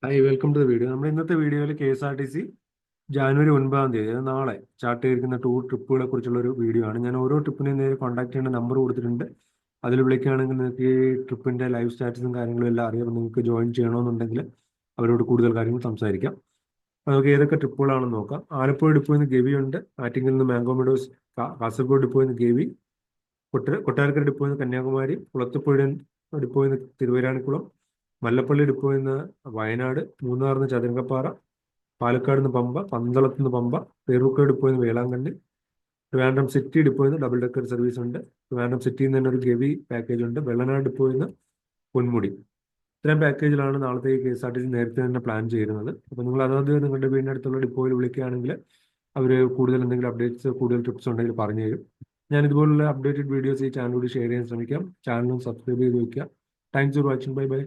Hi welcome to the video. നമ്മുടെ ഇന്നത്തെ വീഡിയോയിൽ KSRTC ജാനുവരി 9 അതായത് നാളെ സ്റ്റാർട്ട് ചെയ്തിരിക്കുന്ന ടൂർ ട്രിപ്പുകളെ കുറിച്ചുള്ള ഒരു വീഡിയോ ആണ്. ഞാൻ ഓരോ ട്രിപ്പിനെയും നേരെ കോൺടാക്ട് ചെയ്യേണ്ട നമ്പർ കൊടുത്തിട്ടുണ്ട്. അതിൽ വിളിക്കുകയാണെങ്കിൽ നിങ്ങൾക്ക് ഈ ട്രിപ്പിന്റെ ലൈവ് സ്റ്റാറ്റസും കാര്യങ്ങളും എല്ലാം അറിയാം. നിങ്ങൾക്ക് ജോയിൻ ചെയ്യണമെന്നുണ്ടെങ്കിൽ അവരോട് കൂടുതൽ കാര്യങ്ങൾ സംസാരിക്കാം. അപ്പോൾ നമുക്ക് ഏതൊക്കെ ട്രിപ്പുകളാണെന്ന് നോക്കാം. ആലപ്പുഴ ഡിപ്പോയിൽ നിന്ന് ഗവി ഉണ്ട്. ആറ്റിങ്ങിൽ നിന്ന് മാംഗോ മെഡോസ്, കാസർഗോഡ് ഡിപ്പോയിൽ നിന്ന് ഗവി, കൊട്ടാരക്കര ഡിപ്പോയിൽ നിന്ന് കന്യാകുമാരി, കുളത്തൂപ്പുഴ ഡിപ്പോയിൽ നിന്ന് തിരുവരാണിക്കുളം, മല്ലപ്പള്ളി ഡിപ്പോയിൽ നിന്ന് വയനാട്, മൂന്നാറിൽ നിന്ന് ചതുരംഗപ്പാറ, പാലക്കാട് നിന്ന് പമ്പ, പന്തളത്ത് നിന്ന് പമ്പ, പേരൂർക്കോട് ഡിപ്പോയിൽ നിന്ന് വേളാങ്കണ്ണി, ട്രിവാൻഡ്രം സിറ്റി ഡിപ്പോയിൽ നിന്ന് ഡബിൾ ഡെക്കർ സർവീസ് ഉണ്ട്. ട്രിവാൻഡ്രം സിറ്റിയിൽ നിന്ന് തന്നെ ഒരു ഗവി പാക്കേജ് ഉണ്ട്. വെള്ളനാട് ഡിപ്പോയിൽ നിന്ന് പൊന്മുടി. ഇത്രയും പാക്കേജിലാണ് നാളത്തെ KSRTC നേരത്തെ തന്നെ പ്ലാൻ ചെയ്യുന്നത്. അപ്പോൾ നിങ്ങൾ അതായത് നിങ്ങളുടെ വീടിനടുത്തുള്ള ഡിപ്പോയിൽ വിളിക്കുകയാണെങ്കിൽ അവർ കൂടുതൽ എന്തെങ്കിലും അപ്ഡേറ്റ്സ്, കൂടുതൽ ടിപ്സ് ഉണ്ടെങ്കിൽ പറഞ്ഞു തരും. ഞാൻ ഇതുപോലുള്ള അപ്ഡേറ്റഡ് വീഡിയോസ് ഈ ചാനലിലൂടെ ഷെയർ ചെയ്യാൻ ശ്രമിക്കാം. ചാനലും സബ്സ്ക്രൈബ് ചെയ്ത് വയ്ക്കുക. Thanks for watching. Bye bye.